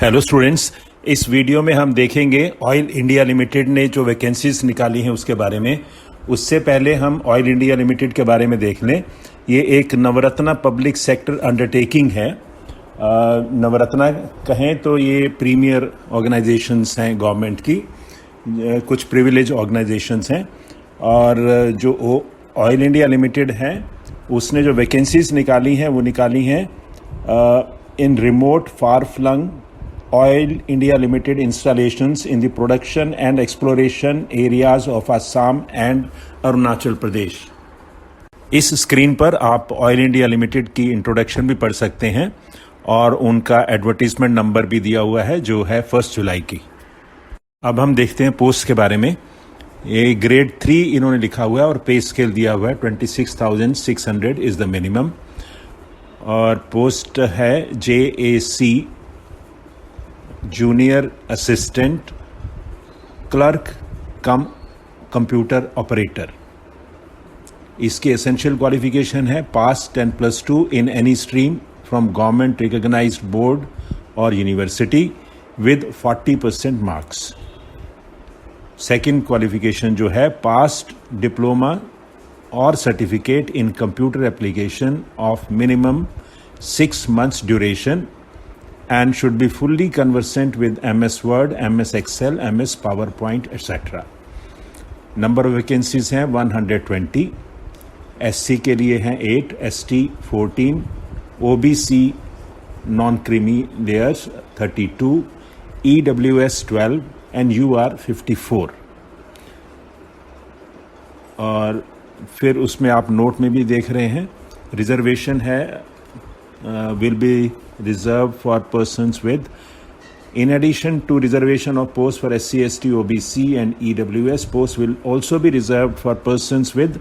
Hello students, इस video में हम देखेंगे ऑयल इंडिया लिमिटेड ने जो वैकेंसीज निकाली हैं उसके बारे में। उससे पहले हम ऑयल इंडिया लिमिटेड के बारे में देख लें। ये एक नवरत्ना पब्लिक सेक्टर अंडरटेकिंग है। नवरत्ना कहें तो ये प्रीमियर ऑर्गेनाइजेशंस हैं गवर्नमेंट की, कुछ प्रिविलेज ऑर्गेनाइजेशंस हैं। और जो ऑयल इंडिया लिमिटेड है उसने जो वैकेंसीज निकाली हैं वो निकाली हैं in remote far flung Oil India Limited installations in the production and exploration areas of Assam and Arunachal Pradesh. इस स्क्रीन पर आप ऑयल इंडिया लिमिटेड की इंट्रोडक्शन भी पढ़ सकते हैं और उनका एडवर्टीजमेंट नंबर भी दिया हुआ है जो है 1 जुलाई की। अब हम देखते हैं पोस्ट के बारे में। ये ग्रेड 3 इन्होंने लिखा हुआ है और पे स्केल दिया हुआ है 26,600 इज द मिनिमम। और पोस्ट है JAC junior assistant clerk cum computer operator. इसकी एसेंशियल क्वालिफिकेशन है pass 10+2 in any stream from government recognised board और university with 40% marks. Second qualification जो है पास्ट डिप्लोमा और certificate in computer application of minimum 6 months duration and should be fully conversant with MS Word, MS Excel, MS PowerPoint, etc. Number of vacancies हैं 120, SC के लिए हैं 8, ST 14, OBC non-creamy layers 32, EWS 12 and UR 54. और फिर उसमें आप note में भी देख रहे हैं रिजर्वेशन है will be reserved for persons with, in addition to reservation of posts for SC, ST, OBC and EWS, posts will also be reserved for persons with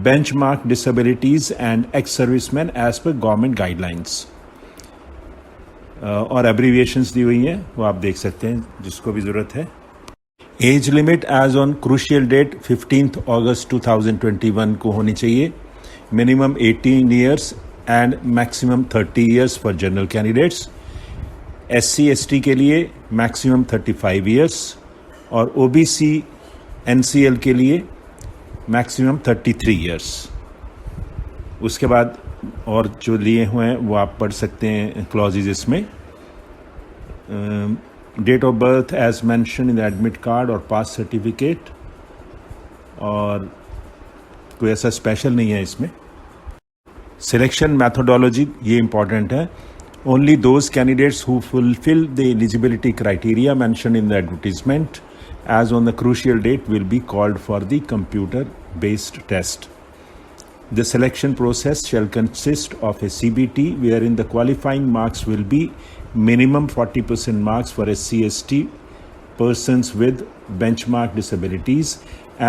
benchmark disabilities and ex-servicemen as per government guidelines. और abbreviations दी हुई हैं वो आप देख सकते हैं जिसको भी ज़रूरत है। Age limit age on crucial date 15 अगस्त 2021 को होनी चाहिए। Minimum 18 years and maximum 30 years for general candidates. SC ST के लिए maximum 35 years और OBC NCL के लिए maximum 33 years। उसके बाद और जो लिए हुए हैं वो आप पढ़ सकते हैं क्लॉजेज इसमें। Date of birth age mention in the admit card और पास सर्टिफिकेट, और कोई ऐसा स्पेशल नहीं है इसमें। सिलेक्शन मैथोडोलॉजी ये इंपॉर्टेंट है। Only those candidates who fulfil the eligibility criteria mention in the advertisement age on the crucial date will be called for the computer based test. The selection process shall consist of a CBT wherein the qualifying marks will be minimum 40% marks for SC ST persons with benchmark disabilities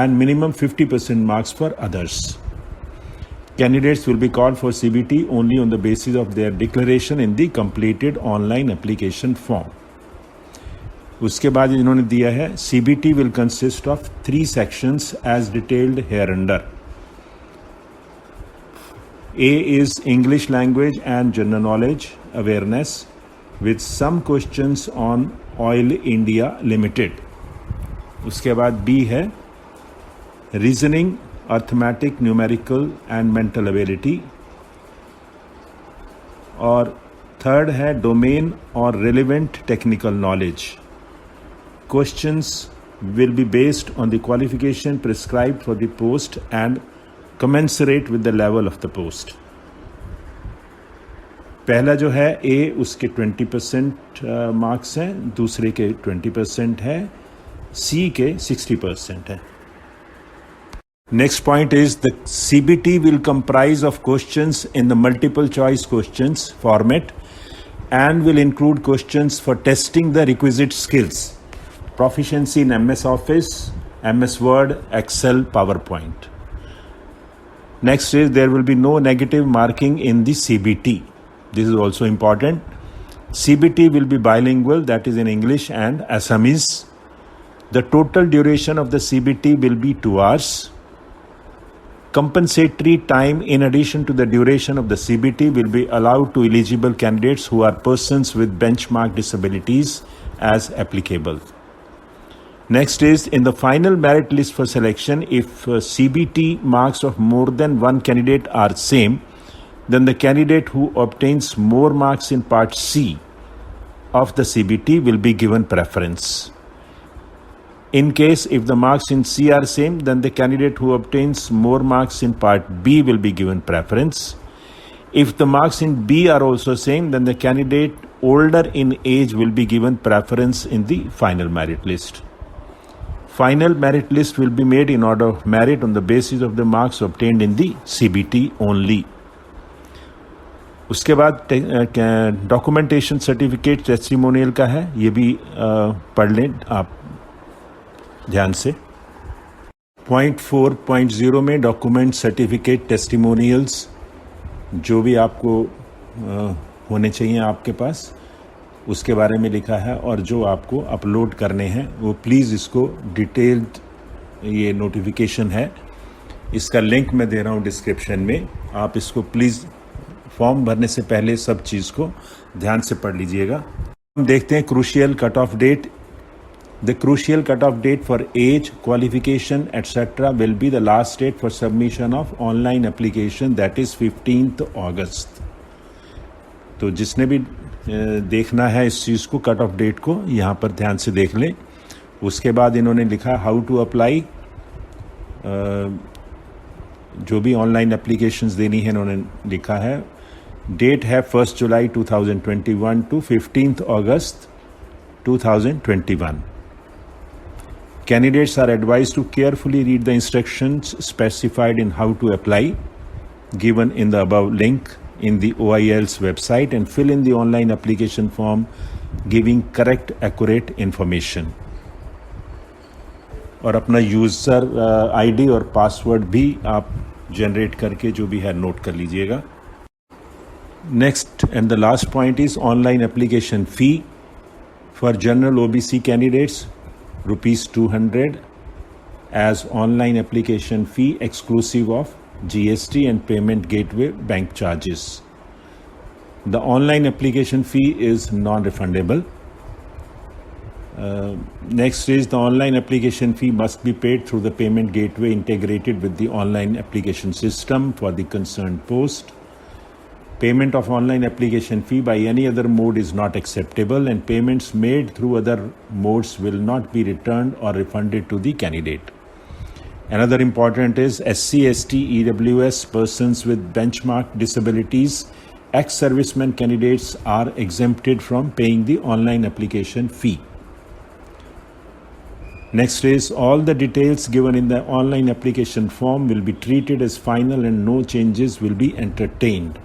and minimum 50% marks for others. Candidates will be called for CBT only on the basis of their declaration in the completed online application form. उसके बाद इन्होंने दिया है CBT will consist of 3 sections as detailed hereunder. A is English language and general knowledge awareness with some questions on Oil India Limited. उसके बाद B है reasoning, arithmetic, numerical and mental ability। और third है domain और relevant technical knowledge. Questions will be based on the qualification prescribed for the post and commensurate with the level of the post. पहला जो है A उसके 20% marks हैं, दूसरे के 20% है, C के 60% है। Next point is the CBT will comprise of questions in the multiple choice questions format and will include questions for testing the requisite skills, proficiency in MS Office, MS Word, Excel, PowerPoint. Next is there will be no negative marking in the CBT. This is also important. CBT will be bilingual, that is in English and Assamese. The total duration of the CBT will be 2 hours. Compensatory time in addition to the duration of the CBT will be allowed to eligible candidates who are persons with benchmark disabilities as applicable. Next is, in the final merit list for selection, if CBT marks of more than one candidate are same, then the candidate who obtains more marks in part C of the CBT will be given preference. In case if the marks in C are same, then the candidate who obtains more marks in part B will be given preference. If the marks in B are also same, then the candidate older in age will be given preference in the final merit list. Final merit list will be made in order of merit on the basis of the marks obtained in the CBT only. उसके बाद documentation certificate testimonial का है, ये भी पढ़ लें आप ध्यान से. पॉइंट 4.0 में डॉक्यूमेंट सर्टिफिकेट टेस्टिमोनियल्स जो भी आपको होने चाहिए आपके पास, उसके बारे में लिखा है, और जो आपको अपलोड करने हैं वो प्लीज़ इसको डिटेल्ड, ये नोटिफिकेशन है, इसका लिंक मैं दे रहा हूँ डिस्क्रिप्शन में. आप इसको प्लीज़ फॉर्म भरने से पहले सब चीज़ को ध्यान से पढ़ लीजिएगा. हम देखते हैं crucial cut off date. The crucial cutoff date for age, qualification, etc. will be the last date for submission of online application, that is 15th August. तो जिसने भी देखना है इस चीज़ को, कट ऑफ डेट को, यहाँ पर ध्यान से देख लें. उसके बाद इन्होंने लिखा हाउ टू अप्लाई. जो भी ऑनलाइन एप्लीकेशंस देनी है इन्होंने लिखा है. डेट है 1 जुलाई 2021 to 15th August 2021. Candidates are advised to carefully read the instructions specified in how to apply given in the above link in the OIL's website and fill in the online application form giving correct, accurate information. और अपना user ID और password भी आप generate करके जो भी है note कर लीजिएगा. Next and the last point is online application fee for general OBC candidates ₹200 as online application fee exclusive of GST and payment gateway bank charges. The online application fee is non-refundable. Next is, the online application fee must be paid through the payment gateway integrated with the online application system for the concerned post. Payment of online application fee by any other mode is not acceptable, and payments made through other modes will not be returned or refunded to the candidate. Another important is SC, ST, EWS, persons with benchmark disabilities, ex-servicemen candidates are exempted from paying the online application fee. Next is, all the details given in the online application form will be treated as final and no changes will be entertained.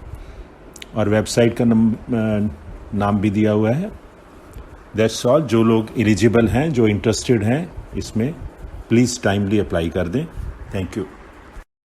और website का नाम भी दिया हुआ है. That's all. जो लोग eligible हैं, जो इंटरेस्टेड हैं इसमें, प्लीज़ टाइमली अप्लाई कर दें. Thank you.